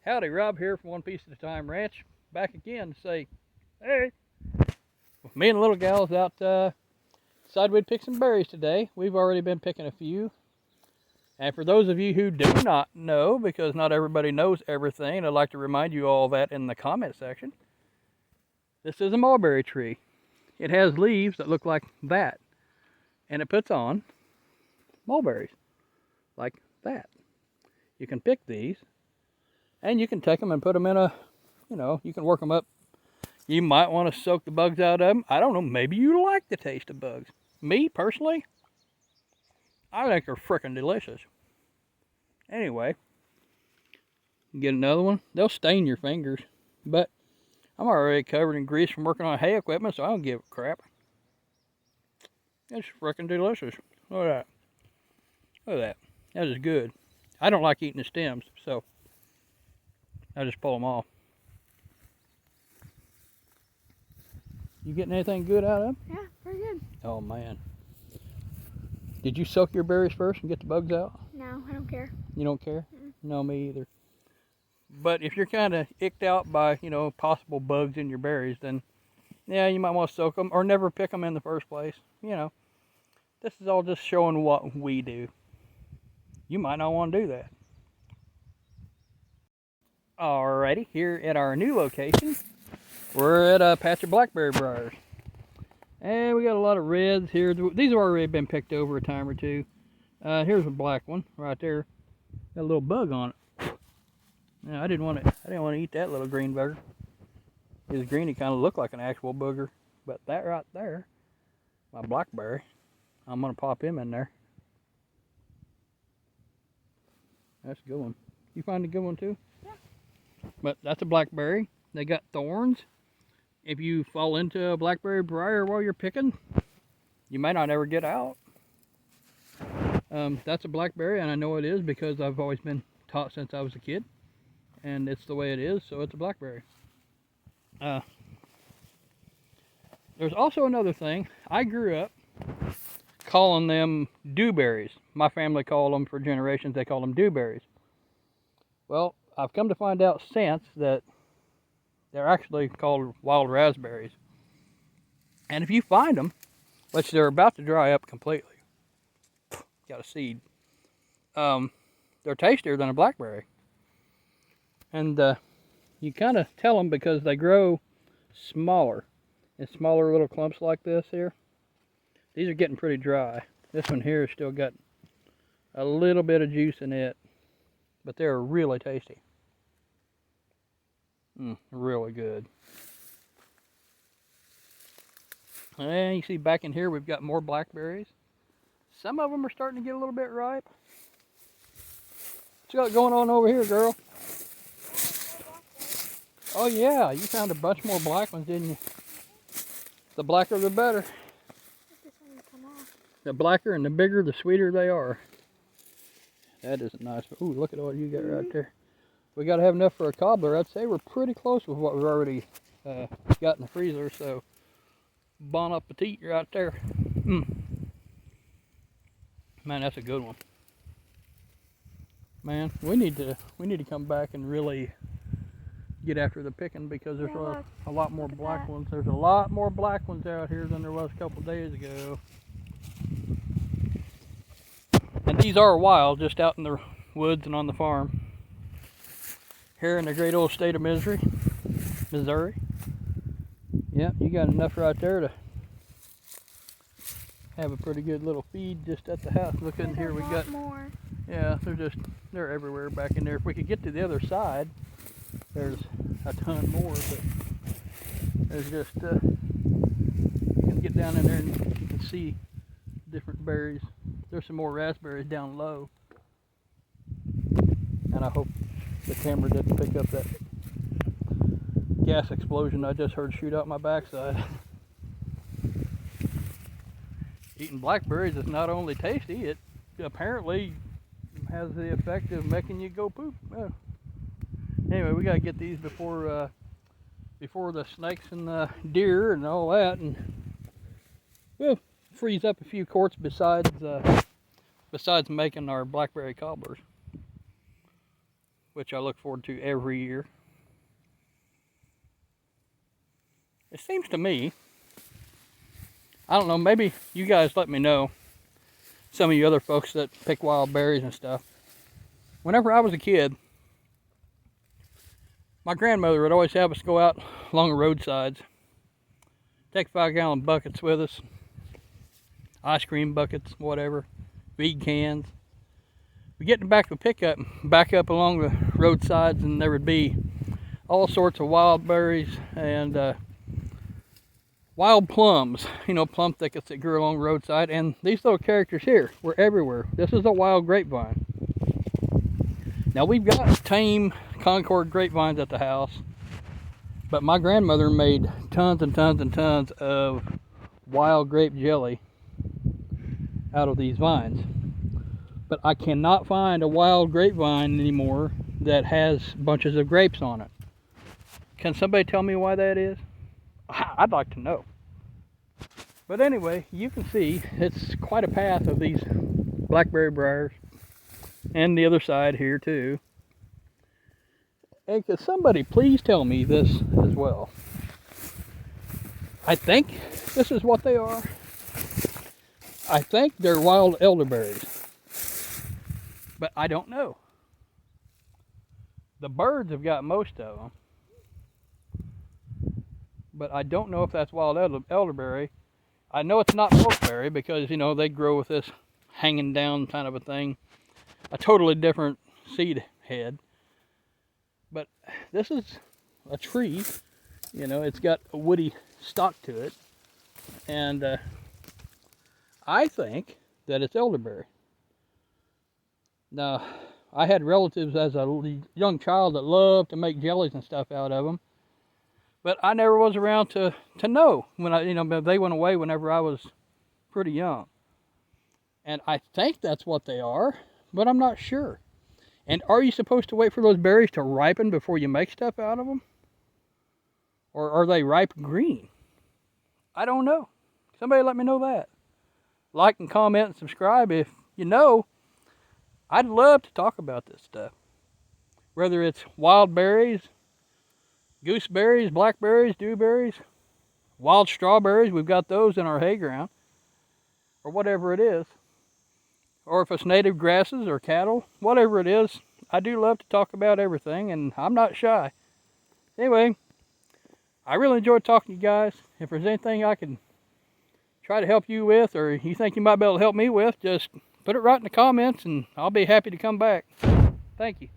Howdy, Rob here from One Piece at a Time Ranch. Back again to say, hey. Me and the little gals out decided we'd pick some berries today. We've already been picking a few. And for those of you who do not know, because not everybody knows everything, I'd like to remind you all that in the comment section. This is a mulberry tree. It has leaves that look like that. And it puts on mulberries like that. You can pick these. And you can take them and put them in a, you can work them up. You might want to soak the bugs out of them. I don't know, maybe you like the taste of bugs. Me, personally, I think they're frickin' delicious. Anyway, get another one. They'll stain your fingers. But I'm already covered in grease from working on hay equipment, so I don't give a crap. It's frickin' delicious. Look at that. Look at that. That is good. I don't like eating the stems, so I just pull them off. You getting anything good out of them? Yeah, pretty good. Oh man. Did you soak your berries first and get the bugs out? No, I don't care. You don't care? No, me either. But if you're kind of icked out by, possible bugs in your berries, then yeah, you might want to soak them or never pick them in the first place. This is all just showing what we do. You might not want to do that. Alrighty, here at our new location, we're at a patch of blackberry briars. And we got a lot of reds here. These have already been picked over a time or two. Here's a black one right there. Got a little bug on it. Yeah, I didn't want to eat that little green bugger. It was green, it kind of looked like an actual booger. But that right there, my blackberry, I'm gonna pop him in there. That's a good one. You find a good one too? Yeah. But that's a blackberry. They got thorns. If you fall into a blackberry briar while you're picking, you may not ever get out. That's a blackberry, and I know it is because I've always been taught since I was a kid. And it's the way it is, so it's a blackberry. There's also another thing. I grew up calling them dewberries. My family called them, for generations, they called them dewberries. Well, I've come to find out since that they're actually called wild raspberries. And if you find them, which they're about to dry up completely, got a seed, they're tastier than a blackberry. And you kind of tell them because they grow smaller, in smaller little clumps like this here. These are getting pretty dry. This one here has still got a little bit of juice in it, but they're really tasty. Really good. And you see back in here we've got more blackberries. Some of them are starting to get a little bit ripe. What you got going on over here, girl? Oh yeah, you found a bunch more black ones, didn't you? The blacker the better. The blacker and the bigger, the sweeter they are. That isn't nice. Ooh, look at what you got right there. We got to have enough for a cobbler. I'd say we're pretty close with what we've already got in the freezer. So, bon appetit right there. Man, that's a good one. Man, we need to come back and really get after the picking because there's a lot more black ones. There's a lot more black ones out here than there was a couple days ago. And these are wild, just out in the woods and on the farm. Here in the great old state of Missouri. Yep, you got enough right there to have a pretty good little feed just at the house. Look in here, we got more. Yeah, they're everywhere back in there. If we could get to the other side, there's a ton more, but there's just you can get down in there and you can see different berries. There's some more raspberries down low, and I hope the camera didn't pick up that gas explosion I just heard shoot out my backside. Eating blackberries is not only tasty, it apparently has the effect of making you go poop. Anyway, we gotta get these before the snakes and the deer and all that, and we'll freeze up a few quarts besides making our blackberry cobblers. which I look forward to every year. It seems to me, I don't know, maybe you guys let me know, some of you other folks that pick wild berries and stuff. Whenever I was a kid, my grandmother would always have us go out along the roadsides, take 5-gallon buckets with us, ice cream buckets, whatever, feed cans. We get in the back of a pickup, back up along the roadsides, and there would be all sorts of wild berries and wild plums, you know, plum thickets that grew along the roadside. And these little characters here were everywhere. This is a wild grapevine. Now, we've got tame Concord grapevines at the house, but my grandmother made tons and tons and tons of wild grape jelly out of these vines. But I cannot find a wild grapevine anymore that has bunches of grapes on it. Can somebody tell me why that is? I'd like to know. But anyway, you can see it's quite a path of these blackberry briars, and the other side here too. And could somebody please tell me this as well? I think this is what they are. I think they're wild elderberries, but I don't know. The birds have got most of them, but I don't know if that's wild elderberry. I know it's not mulberry because, you know, they grow with this hanging down kind of a thing. A totally different seed head. But this is a tree, you know, it's got a woody stalk to it. And I think that it's elderberry. Now, I had relatives as a young child that loved to make jellies and stuff out of them. But I never was around to know when they went away whenever I was pretty young. And I think that's what they are, but I'm not sure. And are you supposed to wait for those berries to ripen before you make stuff out of them? Or are they ripe green? I don't know. Somebody let me know that. Like and comment and subscribe if you know. I'd love to talk about this stuff. Whether it's wild berries, gooseberries, blackberries, dewberries, wild strawberries, we've got those in our hay ground, or whatever it is. Or if it's native grasses or cattle, whatever it is, I do love to talk about everything, and I'm not shy. Anyway, I really enjoyed talking to you guys. If there's anything I can try to help you with, or you think you might be able to help me with, just put it right in the comments, and I'll be happy to come back. Thank you.